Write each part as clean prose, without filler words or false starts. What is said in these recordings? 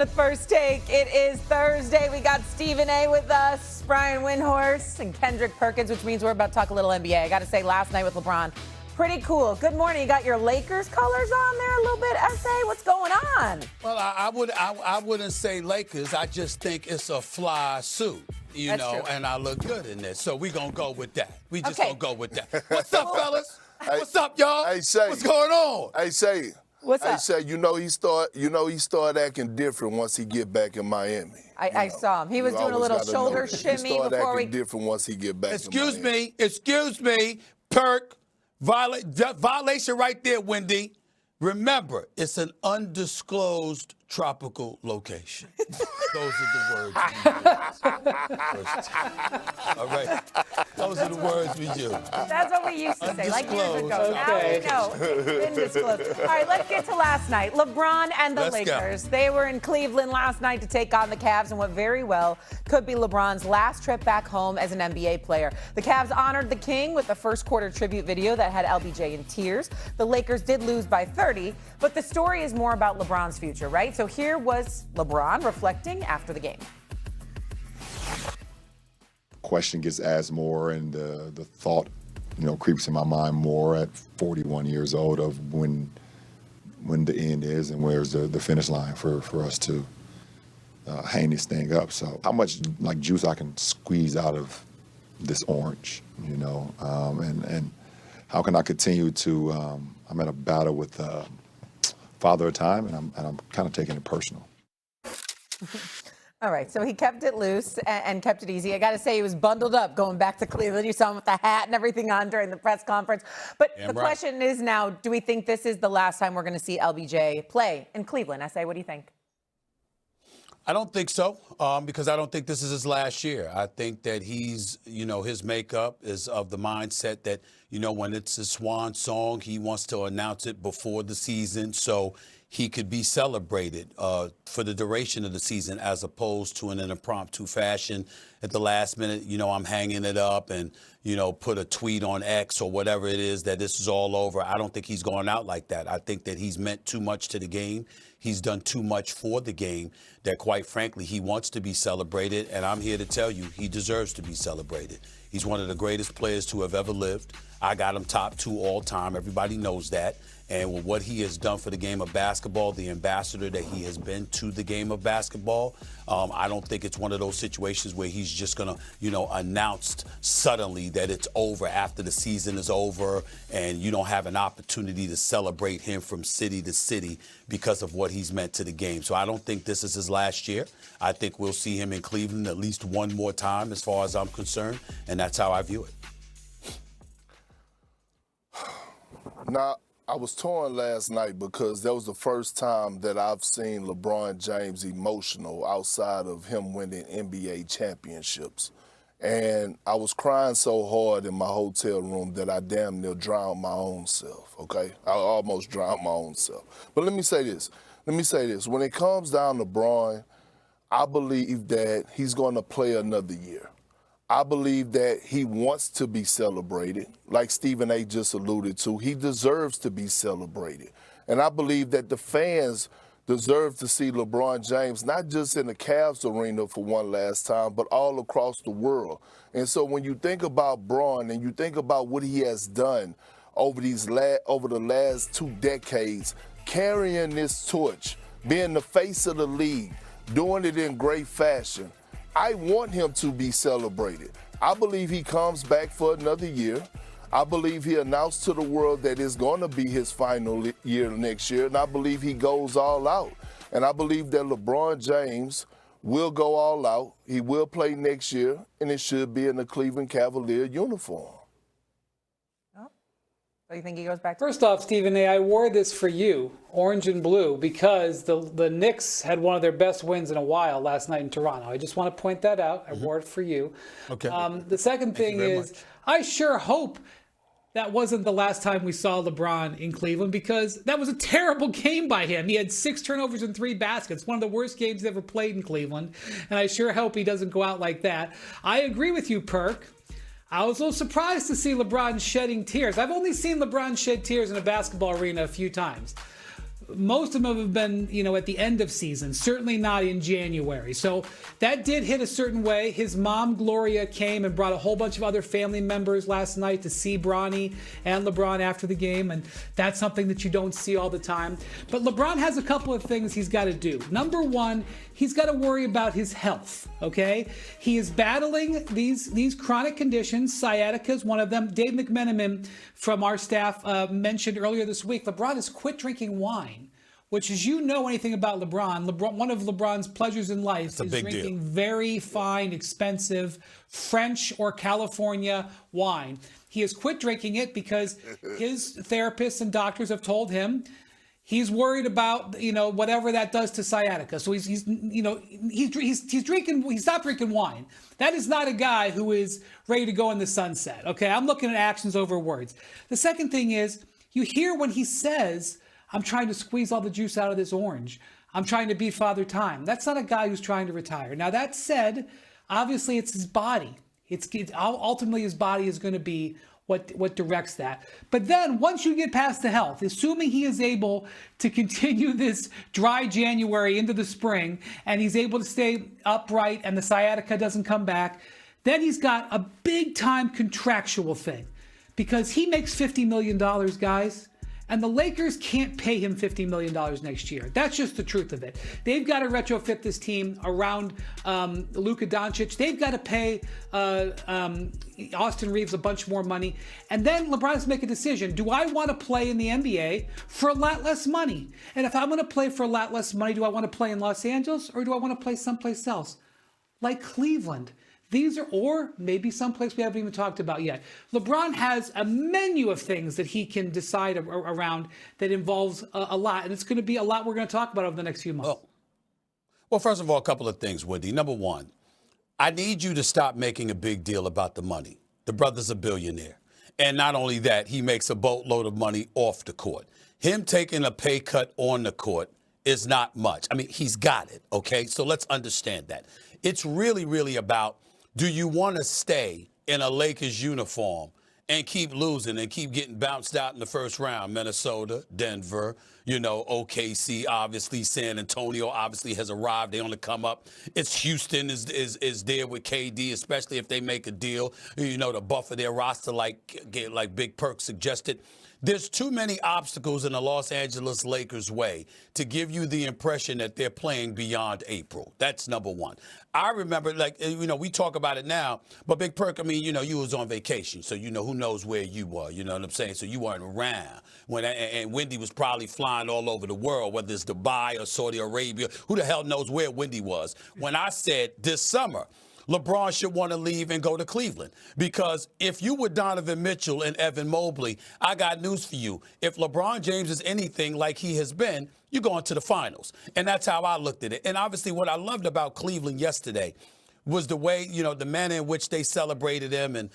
to First Take. It is Thursday. We got Stephen A. with us, Brian Windhorst, and Kendrick Perkins, which means we're about to talk a little NBA. I got to say, last night with LeBron, pretty cool. Good morning. You got your Lakers colors on there a little bit, S.A. What's going on? Well, I wouldn't say Lakers. I just think it's a fly suit, That's true. and I look good in it. So we're going to go with that. We just Okay. going to go with that. What's up, fellas? What's up, y'all? Hey, Shay. What's going on? Hey, Shay. What's up? Hey, Shay, he start acting different once he get back in Miami. I saw him. He was doing a little shoulder shimmy he start before acting different once he get back Excuse in Miami. me, Perk. Violation right there, Wendy. Remember, it's an undisclosed tropical location. Those are the words we use. All right. Those are the words we use. That's what we used to say, like years ago. Undisclosed. Now we know. It's been disclosed. All right, let's get to last night. LeBron and the Let's go. Lakers. They were in Cleveland last night to take on the Cavs in what very well could be LeBron's last trip back home as an NBA player. The Cavs honored the King with the first quarter tribute video that had LBJ in tears. The Lakers did lose by 30, but the story is more about LeBron's future, right? So here was LeBron reflecting after the game. Question gets asked more, and the thought, creeps in my mind more at 41 years old of when the end is and where's the finish line for us to hang this thing up. So how much juice I can squeeze out of this orange, and how can I continue to? I'm in a battle with Father of Time, and I'm kind of taking it personal. All right, so he kept it loose and kept it easy. I got to say, he was bundled up going back to Cleveland. You saw him with the hat and everything on during the press conference. But the question is now, do we think this is the last time we're going to see LBJ play in Cleveland? I say, what do you think? I don't think so, because I don't think this is his last year. I think that he's, his makeup is of the mindset that, when it's his swan song, he wants to announce it before the season so he could be celebrated for the duration of the season as opposed to in an impromptu fashion at the last minute. I'm hanging it up and, put a tweet on X or whatever it is that this is all over. I don't think he's going out like that. I think that he's meant too much to the game. He's done too much for the game that, quite frankly, he wants to be celebrated. And I'm here to tell you, he deserves to be celebrated. He's one of the greatest players to have ever lived. I got him top 2 all time. Everybody knows that. And with what he has done for the game of basketball, the ambassador that he has been to the game of basketball, I don't think it's one of those situations where he's just going to, announce suddenly that it's over after the season is over and you don't have an opportunity to celebrate him from city to city because of what he's meant to the game. So I don't think this is his last year. I think we'll see him in Cleveland at least one more time as far as I'm concerned, and that's how I view it. Now, I was torn last night because that was the first time that I've seen LeBron James emotional outside of him winning NBA championships. And I was crying so hard in my hotel room that I damn near drowned my own self, okay? I almost drowned my own self. But let me say this. When it comes down to LeBron, I believe that he's going to play another year. I believe that he wants to be celebrated. Like Stephen A. just alluded to, he deserves to be celebrated. And I believe that the fans deserve to see LeBron James, not just in the Cavs arena for one last time, but all across the world. And so when you think about Bron and you think about what he has done over the last 2 decades, carrying this torch, being the face of the league, doing it in great fashion, I want him to be celebrated. I believe he comes back for another year. I believe he announced to the world that it's going to be his final year next year, and I believe he goes all out. And I believe that LeBron James will go all out. He will play next year, and it should be in the Cleveland Cavalier uniform. So you think he goes back to? First off, Stephen A., I wore this for you, orange and blue, because the Knicks had one of their best wins in a while last night in Toronto. I just want to point that out. I wore it for you. Okay. The second thing is, I sure hope that wasn't the last time we saw LeBron in Cleveland, because that was a terrible game by him. He had 6 turnovers and 3 baskets, one of the worst games he's ever played in Cleveland, and I sure hope he doesn't go out like that. I agree with you, Perk. I was a little surprised to see LeBron shedding tears. I've only seen LeBron shed tears in a basketball arena a few times. most of them have been, at the end of season, certainly not in January. So that did hit a certain way. His mom, Gloria, came and brought a whole bunch of other family members last night to see Bronny and LeBron after the game. And that's something that you don't see all the time. But LeBron has a couple of things he's got to do. Number one, he's got to worry about his health, okay? He is battling these chronic conditions. Sciatica is one of them. Dave McMenamin from our staff mentioned earlier this week, LeBron has quit drinking wine, which, as you know anything about LeBron, one of LeBron's pleasures in life is drinking very fine, expensive French or California wine. He has quit drinking it because his therapists and doctors have told him he's worried about, whatever that does to sciatica. So he's drinking, he stopped drinking wine. That is not a guy who is ready to go in the sunset. Okay. I'm looking at actions over words. The second thing is, you hear when he says, I'm trying to squeeze all the juice out of this orange. I'm trying to beat Father Time. That's not a guy who's trying to retire. Now, that said, obviously it's his body. Ultimately his body is going to be what directs that. But then once you get past the health, assuming he is able to continue this dry January into the spring, and he's able to stay upright and the sciatica doesn't come back, then he's got a big time contractual thing, because he makes $50 million, guys. And the Lakers can't pay him $50 million next year. That's just the truth of it. They've got to retrofit this team around Luka Doncic. They've got to pay Austin Reeves a bunch more money. And then LeBron has to make a decision. Do I want to play in the NBA for a lot less money? And if I'm going to play for a lot less money, do I want to play in Los Angeles, or do I want to play someplace else? Like Cleveland. Or maybe someplace we haven't even talked about yet. LeBron has a menu of things that he can decide around that involves a lot. And it's going to be a lot we're going to talk about over the next few months. Well, first of all, a couple of things, Wendy. Number one, I need you to stop making a big deal about the money. The brother's a billionaire. And not only that, he makes a boatload of money off the court. Him taking a pay cut on the court is not much. I mean, he's got it, okay? So let's understand that. It's really, really about, do you want to stay in a Lakers uniform and keep losing and keep getting bounced out in the first round? Minnesota, Denver, OKC, obviously San Antonio obviously has arrived. They only come up. It's Houston is there with KD, especially if they make a deal, to buffer their roster like Big Perk suggested. There's too many obstacles in the Los Angeles Lakers' way to give you the impression that they're playing beyond April. That's number one. I remember, we talk about it now, but Big Perk, you was on vacation, so who knows where you were, you know what I'm saying? So you weren't around. And Wendy was probably flying all over the world, whether it's Dubai or Saudi Arabia. Who the hell knows where Wendy was? When I said this summer, LeBron should want to leave and go to Cleveland, because if you were Donovan Mitchell and Evan Mobley, I got news for you. If LeBron James is anything like he has been, you're going to the finals. And that's how I looked at it. And obviously what I loved about Cleveland yesterday was the way, the manner in which they celebrated him, and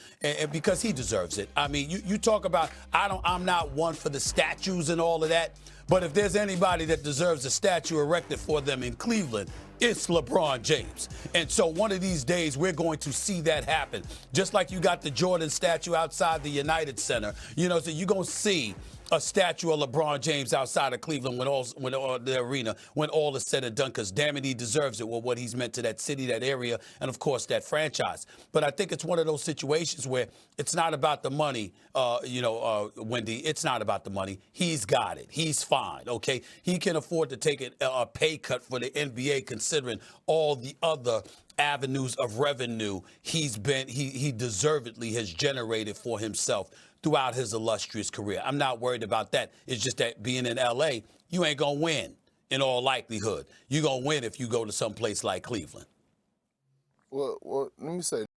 because he deserves it. I mean, you talk about, I'm not one for the statues and all of that, but if there's anybody that deserves a statue erected for them in Cleveland, it's LeBron James. And so one of these days, we're going to see that happen. Just like you got the Jordan statue outside the United Center. So you're going to see a statue of LeBron James outside of Cleveland when the arena, when all is said and done, because damn it, he deserves it with what he's meant to that city, that area, and of course that franchise. But I think it's one of those situations where it's not about the money, Wendy. It's not about the money. He's got it. He's fine, okay? He can afford to take a pay cut for the NBA, considering all the other avenues of revenue he deservedly has generated for himself throughout his illustrious career. I'm not worried about that. It's just that being in L.A., you ain't going to win in all likelihood. You're going to win if you go to some place like Cleveland. Well, let me say